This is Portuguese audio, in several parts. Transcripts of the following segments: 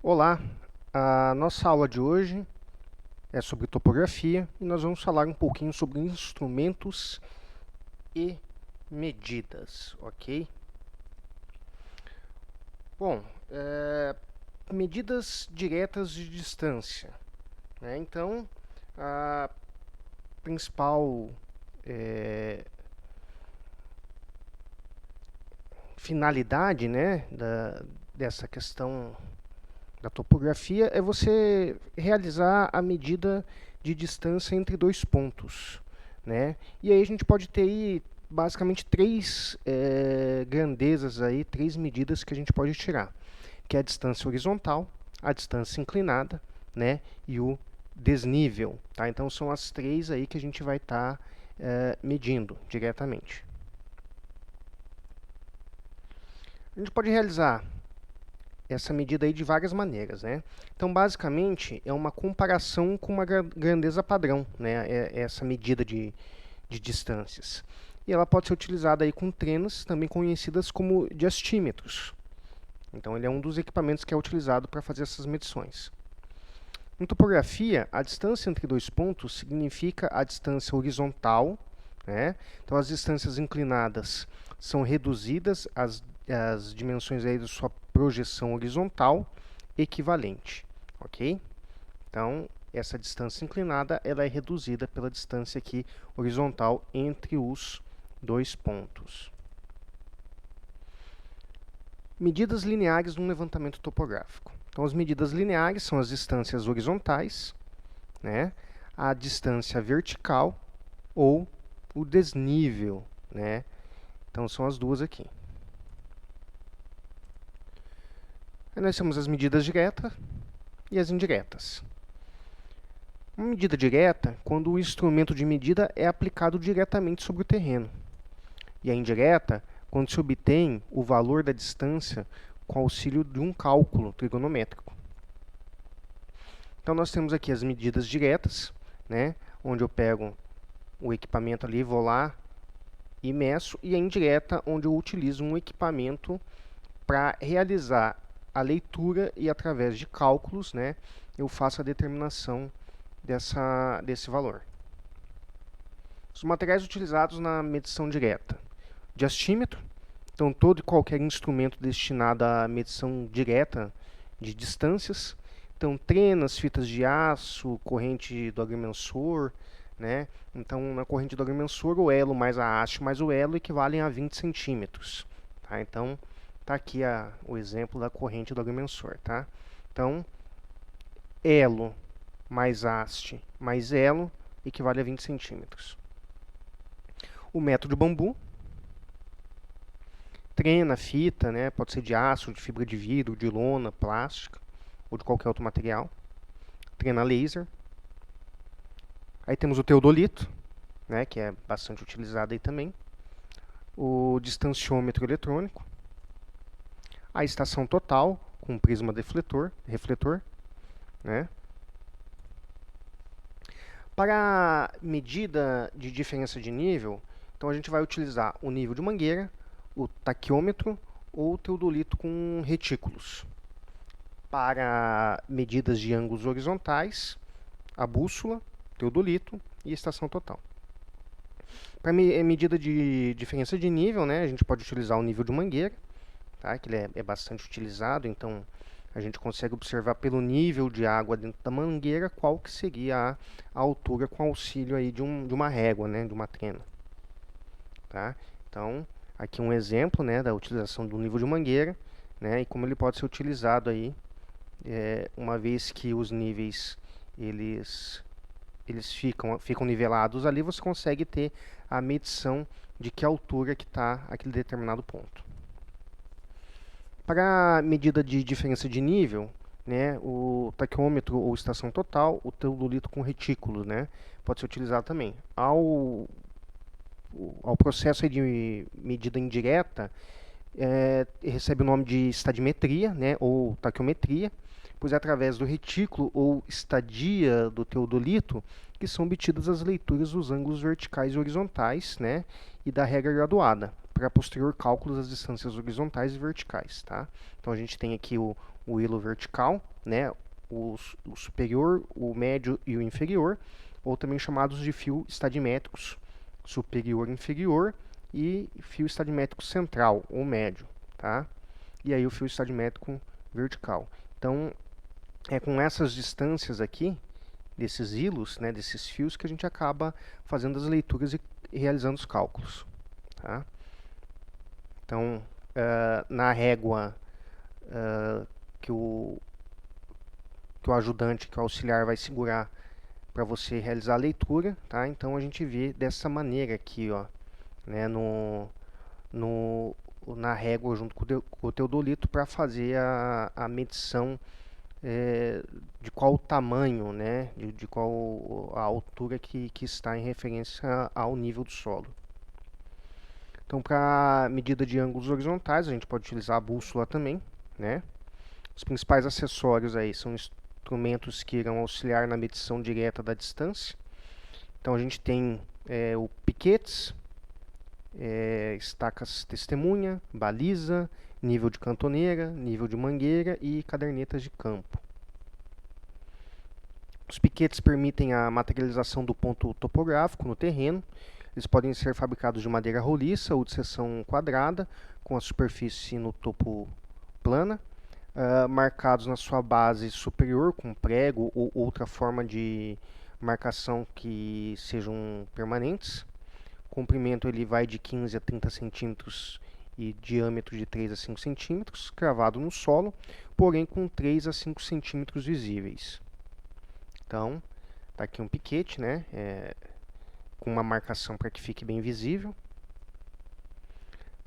Olá, a nossa aula de hoje é sobre topografia e nós vamos falar um pouquinho sobre instrumentos e medidas, ok? Bom, medidas diretas de distância, né? Então, a principal finalidade, né, dessa questão da topografia é você realizar a medida de distância entre dois pontos, né? E aí a gente pode ter aí basicamente três grandezas aí, três medidas que a gente pode tirar, que é a distância horizontal, a distância inclinada, né? E o desnível, tá? Então são as três aí que a gente vai estar medindo diretamente. A gente pode realizar essa medida aí de várias maneiras, né? Então, basicamente, é uma comparação com uma grandeza padrão, né? Essa medida de distâncias. E ela pode ser utilizada aí com trenas, também conhecidas como diastímetros. Então, ele é um dos equipamentos que é utilizado para fazer essas medições. Em topografia, a distância entre dois pontos significa a distância horizontal, né? Então, as distâncias inclinadas são reduzidas às dimensões aí da sua projeção horizontal equivalente, ok? Então, essa distância inclinada ela é reduzida pela distância aqui horizontal entre os dois pontos. Medidas lineares num levantamento topográfico. Então, as medidas lineares são as distâncias horizontais, né? A distância vertical ou o desnível, né? Então, são as duas aqui. Aí nós temos as medidas diretas e as indiretas. Uma medida direta, quando o instrumento de medida é aplicado diretamente sobre o terreno. E a indireta, quando se obtém o valor da distância com auxílio de um cálculo trigonométrico. Então, nós temos aqui as medidas diretas, né, onde eu pego o equipamento ali, vou lá e meço, e a indireta, onde eu utilizo um equipamento para realizar a leitura e, através de cálculos, né, eu faço a determinação desse valor. Os materiais utilizados na medição direta. Diastímetro, então todo e qualquer instrumento destinado à medição direta de distâncias. Então, trenas, fitas de aço, corrente do agrimensor, né? Então, na corrente do agrimensor, o elo mais a haste mais o elo equivalem a 20 centímetros. Tá? Então, está aqui o exemplo da corrente do agrimensor. Tá? Então, elo mais haste mais elo equivale a 20 centímetros. O metro de bambu, trena, fita, né? Pode ser de aço, de fibra de vidro, de lona, plástica ou de qualquer outro material. Trena laser. Aí temos o teodolito, né? Que é bastante utilizado aí também. O distanciômetro eletrônico. A estação total com prisma refletor, né? Para a medida de diferença de nível, então a gente vai utilizar o nível de mangueira, o taquímetro ou o teodolito com retículos. Para medidas de ângulos horizontais, a bússola, teodolito e estação total. Para medida de diferença de nível, né, a gente pode utilizar o nível de mangueira, tá, que ele é bastante utilizado, então a gente consegue observar pelo nível de água dentro da mangueira qual que seria a altura com auxílio aí de uma régua, né, de uma trena. Tá? Então, aqui um exemplo, né, da utilização do nível de mangueira, né, e como ele pode ser utilizado aí, uma vez que os níveis eles ficam nivelados ali, você consegue ter a medição de que altura que está aquele determinado ponto. Para a medida de diferença de nível, né, o taquímetro ou estação total, o teodolito com retículo, né, pode ser utilizado também. Ao processo de medida indireta, recebe o nome de estadimetria, né, ou taquiometria, pois é através do retículo ou estadia do teodolito que são obtidas as leituras dos ângulos verticais e horizontais, né, e da regra graduada. para posterior cálculo das distâncias horizontais e verticais, tá? Então a gente tem aqui o hilo vertical, né? O superior, o médio e o inferior, ou também chamados de fio estadimétricos, superior e inferior, e fio estadimétrico central, ou médio, tá? E aí o fio estadimétrico vertical. Então, é com essas distâncias aqui, desses hilos, né, desses fios, que a gente acaba fazendo as leituras e realizando os cálculos, tá? Então, na régua que que o ajudante, que o auxiliar vai segurar para você realizar a leitura, tá? Então a gente vê dessa maneira aqui, ó, né, no, na régua junto com o teodolito para fazer a medição de qual o tamanho, né, de qual a altura que está em referência ao nível do solo. Então, para medida de ângulos horizontais, a gente pode utilizar a bússola também, né? Os principais acessórios aí são instrumentos que irão auxiliar na medição direta da distância. Então, a gente tem o piquetes, estacas testemunha, baliza, nível de cantoneira, nível de mangueira e cadernetas de campo. Os piquetes permitem a materialização do ponto topográfico no terreno. Eles podem ser fabricados de madeira roliça ou de seção quadrada, com a superfície no topo plana, marcados na sua base superior com prego ou outra forma de marcação que sejam permanentes. O comprimento ele vai de 15 a 30 centímetros e diâmetro de 3 a 5 centímetros, cravado no solo, porém com 3 a 5 centímetros visíveis. Então, tá aqui um piquete, né? Com uma marcação para que fique bem visível.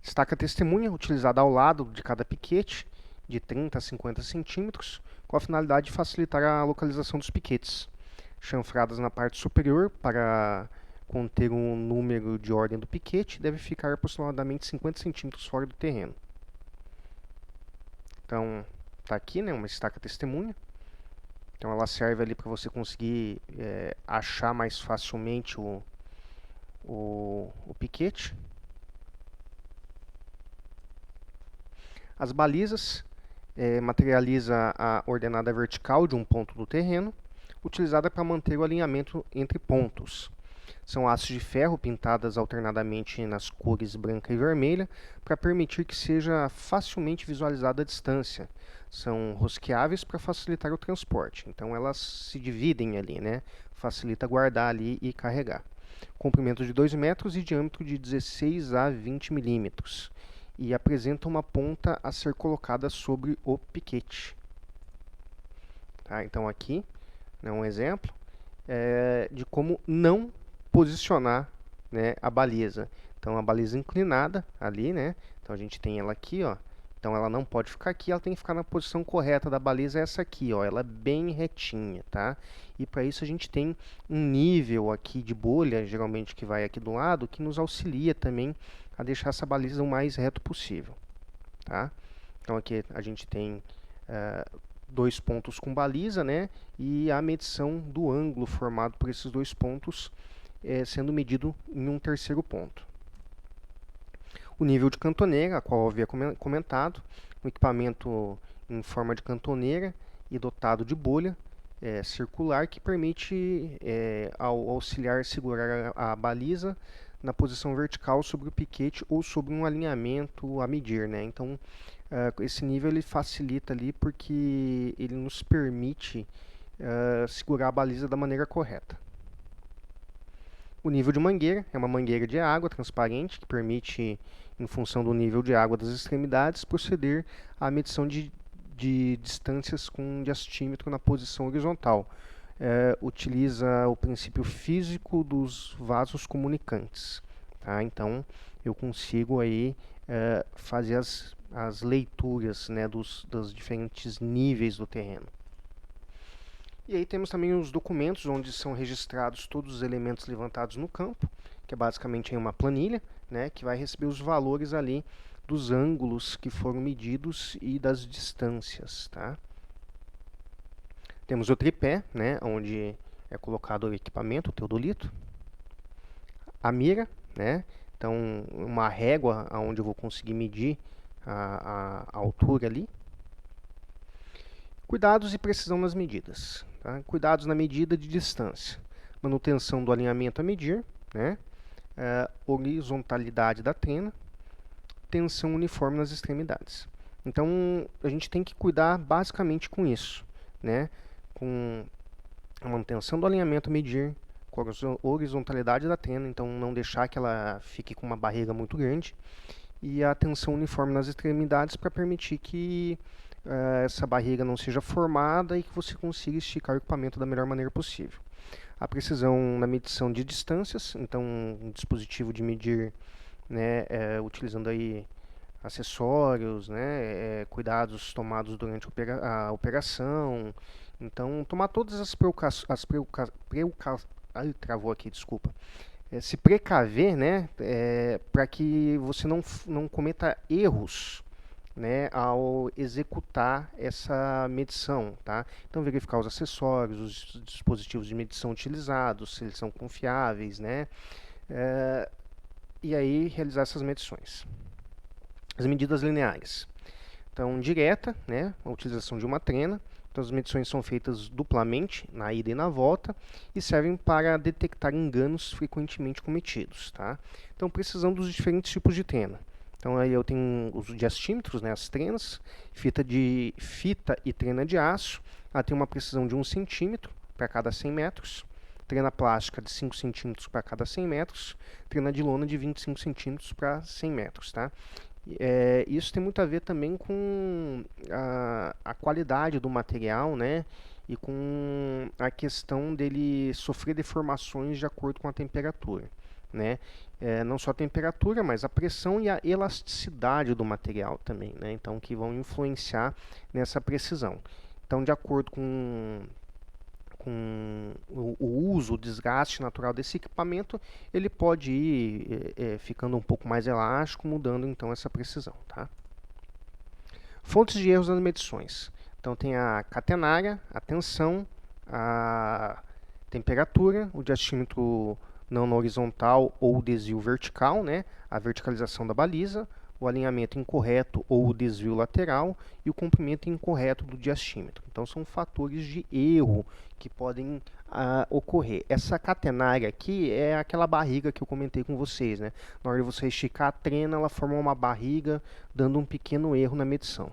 Estaca testemunha, utilizada ao lado de cada piquete, de 30 a 50 centímetros, com a finalidade de facilitar a localização dos piquetes. Chanfradas na parte superior para conter um número de ordem do piquete, deve ficar aproximadamente 50 centímetros fora do terreno. Então, tá aqui, né, uma estaca testemunha. Então ela serve ali para você conseguir achar mais facilmente o piquete. As balizas materializa a ordenada vertical de um ponto do terreno, utilizada para manter o alinhamento entre pontos. São hastes de ferro pintadas alternadamente nas cores branca e vermelha para permitir que seja facilmente visualizada a distância. São rosqueáveis para facilitar o transporte. Então elas se dividem ali, né? Facilita guardar ali e carregar. Comprimento de 2 metros e diâmetro de 16 a 20 milímetros. E apresenta uma ponta a ser colocada sobre o piquete. Tá? Então aqui, né, um exemplo de como não posicionar, né, a baliza. Então a baliza inclinada ali, né? Então a gente tem ela aqui, ó. Então ela não pode ficar aqui, ela tem que ficar na posição correta da baliza, essa aqui, ó. Ela é bem retinha, tá? E para isso a gente tem um nível aqui de bolha, geralmente que vai aqui do lado, que nos auxilia também a deixar essa baliza o mais reto possível, tá? Então aqui a gente tem dois pontos com baliza, né? E a medição do ângulo formado por esses dois pontos sendo medido em um terceiro ponto. O nível de cantoneira, a qual eu havia comentado, um equipamento em forma de cantoneira e dotado de bolha circular que permite ao auxiliar segurar a baliza na posição vertical sobre o piquete ou sobre um alinhamento a medir, né? Então, esse nível ele facilita ali porque ele nos permite segurar a baliza da maneira correta. O nível de mangueira é uma mangueira de água transparente que permite, em função do nível de água das extremidades, proceder à medição de distâncias com diastímetro na posição horizontal. Utiliza o princípio físico dos vasos comunicantes. Tá? Então, eu consigo aí fazer as leituras, né, dos diferentes níveis do terreno. E aí temos também os documentos onde são registrados todos os elementos levantados no campo, que é basicamente uma planilha, né, que vai receber os valores ali dos ângulos que foram medidos e das distâncias, tá? Temos o tripé, né, onde é colocado o equipamento, o teodolito. A mira, né, Então, uma régua onde eu vou conseguir medir a altura ali. Cuidados e precisão nas medidas. Tá? Cuidados na medida de distância. Manutenção do alinhamento a medir, né? Horizontalidade da trena, tensão uniforme nas extremidades. Então, a gente tem que cuidar basicamente com isso, né? Com a manutenção do alinhamento a medir, com a horizontalidade da trena, então não deixar que ela fique com uma barriga muito grande, e a tensão uniforme nas extremidades para permitir que essa barriga não seja formada e que você consiga esticar o equipamento da melhor maneira possível. A precisão na medição de distâncias, então um dispositivo de medir, né, utilizando aí acessórios, né, cuidados tomados durante a operação. Então, tomar todas as travou aqui, desculpa. Se precaver, né, para que você não cometa erros, né, ao executar essa medição, tá? Então, verificar os acessórios, os dispositivos de medição utilizados, se eles são confiáveis, né? E aí, realizar essas medições. As medidas lineares. Então, direta, né, a utilização de uma trena. Então, as medições são feitas duplamente, na ida e na volta, e servem para detectar enganos frequentemente cometidos, tá? Então, precisão dos diferentes tipos de trena. Então, aí eu tenho os diastímetros, né, as trenas, fita e trena de aço. Ela tem uma precisão de 1 centímetro para cada 100 metros. Trena plástica de 5 centímetros para cada 100 metros. Trena de lona de 25 centímetros para 100 metros, tá? Isso tem muito a ver também com a qualidade do material, né? E com a questão dele sofrer deformações de acordo com a temperatura, né? Não só a temperatura, mas a pressão e a elasticidade do material também, né? Então, que vão influenciar nessa precisão. Então, de acordo com o uso, o desgaste natural desse equipamento, ele pode ir ficando um pouco mais elástico, mudando então essa precisão, tá? Fontes de erros nas medições. Então tem a catenária, a tensão, a temperatura, o diastímetro não na horizontal ou o desvio vertical, né? A verticalização da baliza, o alinhamento incorreto ou o desvio lateral e o comprimento incorreto do diastímetro. Então, são fatores de erro que podem ocorrer. Essa catenária aqui é aquela barriga que eu comentei com vocês, né? Na hora de você esticar a trena, ela forma uma barriga, dando um pequeno erro na medição.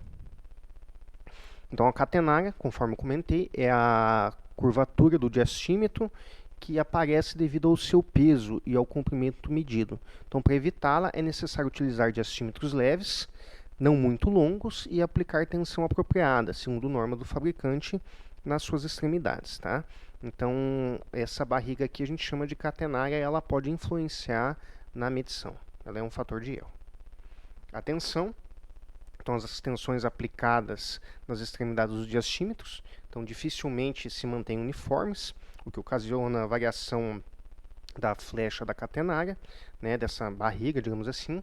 Então, a catenária, conforme eu comentei, é a curvatura do diastímetro que aparece devido ao seu peso e ao comprimento medido. Então, para evitá-la, é necessário utilizar diastímetros leves, não muito longos, e aplicar tensão apropriada, segundo norma do fabricante, nas suas extremidades, tá? Então, essa barriga aqui a gente chama de catenária, ela pode influenciar na medição. Ela é um fator de erro. A tensão, então as tensões aplicadas nas extremidades dos diastímetros, então dificilmente se mantêm uniformes, o que ocasiona a variação da flecha da catenária, né, dessa barriga, digamos assim.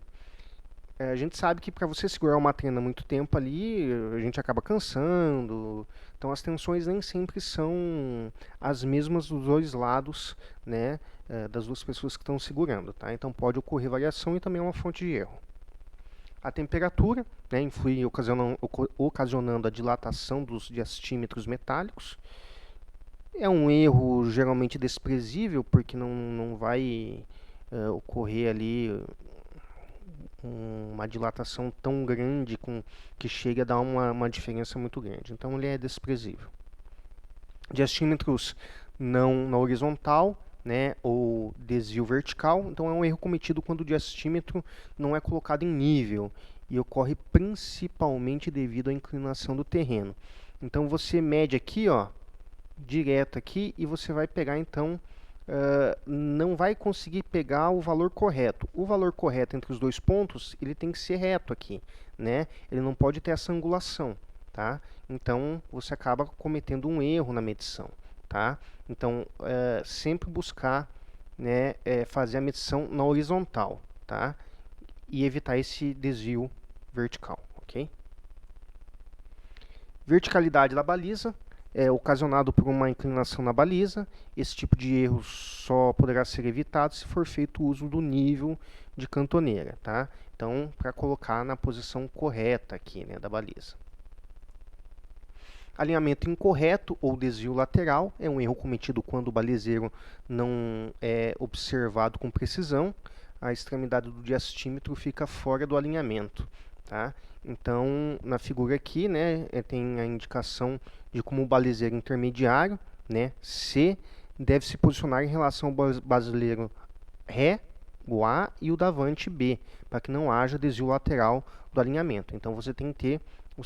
A gente sabe que para você segurar uma trena muito tempo ali, a gente acaba cansando. Então as tensões nem sempre são as mesmas dos dois lados, né, das duas pessoas que estão segurando, tá? Então pode ocorrer variação e também é uma fonte de erro. A temperatura, né, influi ocasionando a dilatação dos diastímetros metálicos. É um erro geralmente desprezível, porque não vai ocorrer ali uma dilatação tão grande que chega a dar uma diferença muito grande. Então ele é desprezível. Diastímetros não na horizontal, né, ou desvio vertical. Então é um erro cometido quando o diastímetro não é colocado em nível e ocorre principalmente devido à inclinação do terreno. Então você mede aqui, ó, direto aqui, e você vai pegar então, não vai conseguir pegar o valor correto. O valor correto entre os dois pontos, ele tem que ser reto aqui, né? Ele não pode ter essa angulação, tá? Então você acaba cometendo um erro na medição, tá? Então sempre buscar, né, fazer a medição na horizontal, tá? E evitar esse desvio vertical, ok? Verticalidade da baliza. é ocasionado por uma inclinação na baliza. Esse tipo de erro só poderá ser evitado se for feito uso do nível de cantoneira, tá? Então, para colocar na posição correta aqui, né, da baliza. Alinhamento incorreto ou desvio lateral é um erro cometido quando o balizeiro não é observado com precisão. A extremidade do diastímetro fica fora do alinhamento, tá? Então, na figura aqui, né, tem a indicação de como o balizeiro intermediário, né, C, deve se posicionar em relação ao basileiro Ré, o A, e o davante B, para que não haja desvio lateral do alinhamento. Então, você tem que ter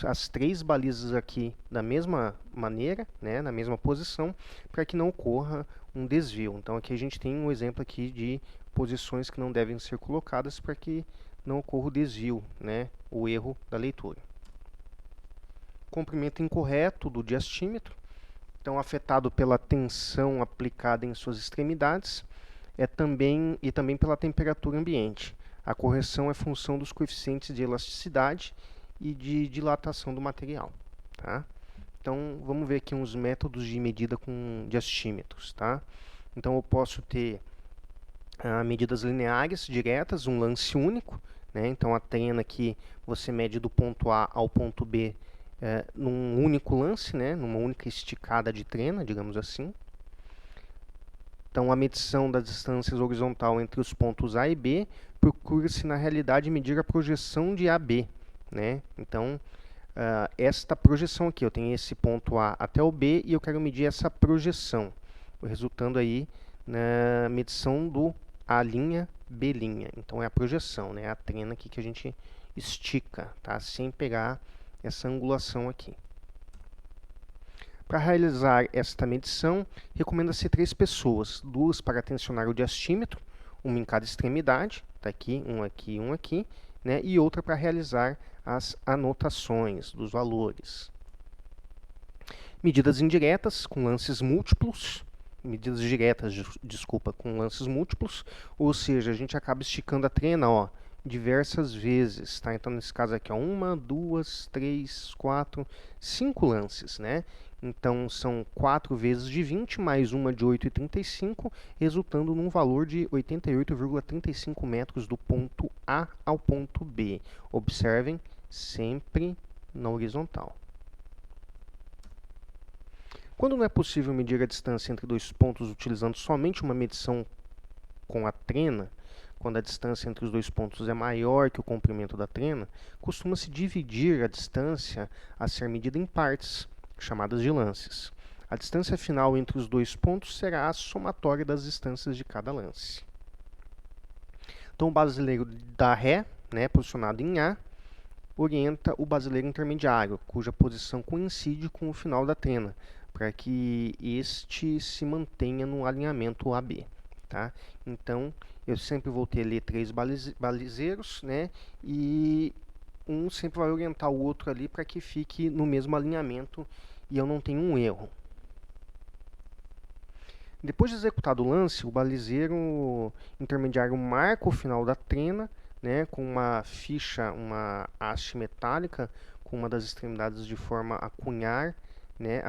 as três balizas aqui da mesma maneira, né, na mesma posição, para que não ocorra um desvio. Então, aqui a gente tem um exemplo aqui de posições que não devem ser colocadas para que não ocorra o desvio, né, o erro da leitura. Comprimento incorreto do diastímetro, então afetado pela tensão aplicada em suas extremidades, também pela temperatura ambiente. A correção é função dos coeficientes de elasticidade e de dilatação do material, tá? Então, vamos ver aqui uns métodos de medida com diastímetros, tá? Então, eu posso ter medidas lineares, diretas, um lance único, né? Então, a trena aqui, você mede do ponto A ao ponto B num único lance, né? Numa única esticada de trena, digamos assim. Então, a medição das distâncias horizontal entre os pontos A e B, procura-se, na realidade, medir a projeção de AB, né? Então, esta projeção aqui, eu tenho esse ponto A até o B e eu quero medir essa projeção, resultando aí na medição do A', B'. Então, é a projeção, né? A trena aqui que a gente estica, tá? Sem pegar essa angulação aqui. Para realizar esta medição, recomenda-se 3 pessoas, 2 para tensionar o diastímetro, uma em cada extremidade, tá aqui, um aqui, né, e outra para realizar as anotações dos valores. Medidas indiretas com lances múltiplos, medidas diretas, desculpa, com lances múltiplos, ou seja, a gente acaba esticando a trena, ó, diversas vezes, tá? Então, nesse caso aqui, ó, 1, 2, 3, 4, 5 lances, né? Então, são 4 vezes de 20, mais uma de 8,35, resultando num valor de 88,35 metros do ponto A ao ponto B. Observem, sempre na horizontal. Quando não é possível medir a distância entre dois pontos utilizando somente uma medição com a trena, quando a distância entre os dois pontos é maior que o comprimento da trena, costuma-se dividir a distância a ser medida em partes, chamadas de lances. A distância final entre os dois pontos será a somatória das distâncias de cada lance. Então, o basileiro da Ré, né, posicionado em A, orienta o basileiro intermediário, cuja posição coincide com o final da trena, para que este se mantenha no alinhamento AB. Tá? Então, eu sempre vou ter ali 3 balizeiros, né? E um sempre vai orientar o outro ali para que fique no mesmo alinhamento e eu não tenha um erro. Depois de executado o lance, o balizeiro intermediário marca o final da trena, né, com uma ficha, uma haste metálica, com uma das extremidades de forma a cunhar, né,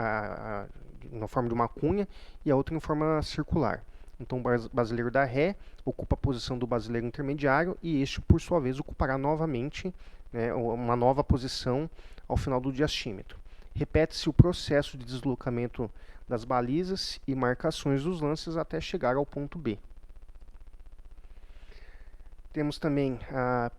na forma de uma cunha, e a outra em forma circular. Então, o basileiro da Ré ocupa a posição do basileiro intermediário e este, por sua vez, ocupará novamente, né, uma nova posição ao final do diastímetro. Repete-se o processo de deslocamento das balizas e marcações dos lances até chegar ao ponto B. Temos também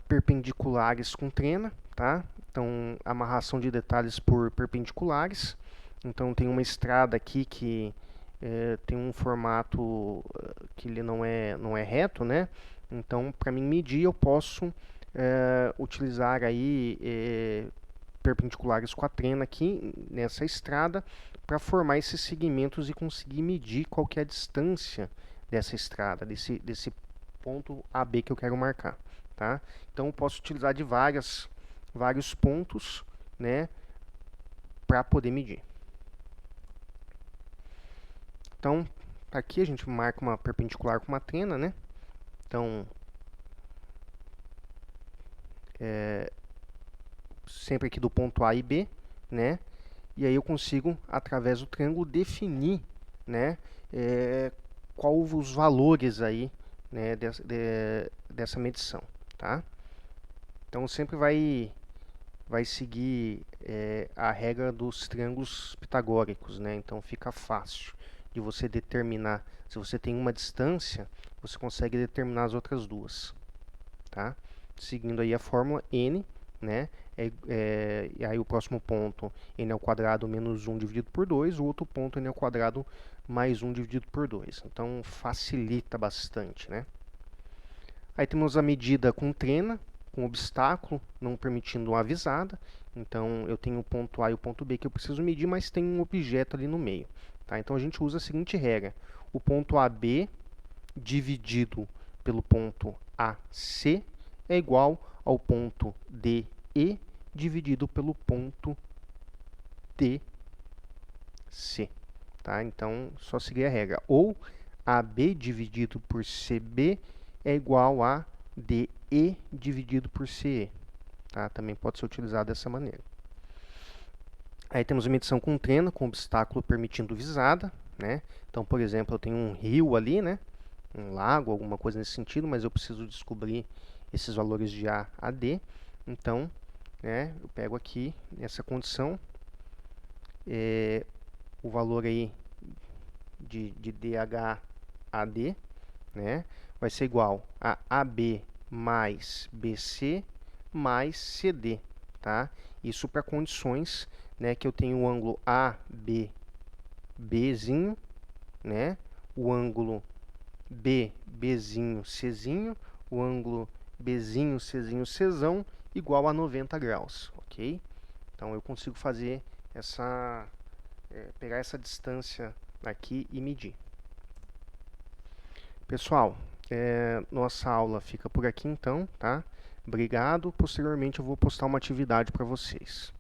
perpendiculares com trena, tá? Então, amarração de detalhes por perpendiculares. Então, tem uma estrada aqui que tem um formato que ele não é reto, né? Então, para mim medir, eu posso utilizar aí perpendiculares com a trena aqui nessa estrada para formar esses segmentos e conseguir medir qual que é a distância dessa estrada, desse ponto AB que eu quero marcar, tá? Então, eu posso utilizar de vários pontos, né, para poder medir. Então, aqui a gente marca uma perpendicular com uma trena, né? Então, sempre aqui do ponto A e B, né? e aí eu consigo, através do triângulo, definir, né, qual os valores aí, né, dessa medição, tá? Então sempre vai seguir a regra dos triângulos pitagóricos, né? Então fica fácil de você determinar. Se você tem uma distância, você consegue determinar as outras duas, tá? Seguindo aí a fórmula n, né? E aí o próximo ponto, n ao quadrado menos 1 dividido por 2, o outro ponto, n ao quadrado mais 1 dividido por 2. Então facilita bastante, né? Aí temos a medida com trena, com obstáculo, não permitindo uma avisada. Então, eu tenho o ponto A e o ponto B que eu preciso medir, mas tem um objeto ali no meio. Tá? Então, a gente usa a seguinte regra. O ponto AB dividido pelo ponto AC é igual ao ponto DE dividido pelo ponto DC. Tá? Então, só seguir a regra. Ou AB dividido por CB é igual a DE dividido por CE. Tá? Também pode ser utilizado dessa maneira. Aí temos a medição com trena, com obstáculo permitindo visada, né? Então, por exemplo, eu tenho um rio ali, né? Um lago, alguma coisa nesse sentido, mas eu preciso descobrir esses valores de A a D. Então, né, eu pego aqui essa condição, o valor aí de DH a D, né, vai ser igual a AB mais BC mais CD, tá? Isso para condições, né, que eu tenho o ângulo ABBzinho, né, o ângulo BBzinho Czinho, o ângulo Bzinho Czinho Czão igual a 90 graus, ok? Então eu consigo fazer pegar essa distância aqui e medir. Pessoal, nossa aula fica por aqui então, tá? Obrigado. Posteriormente eu vou postar uma atividade para vocês.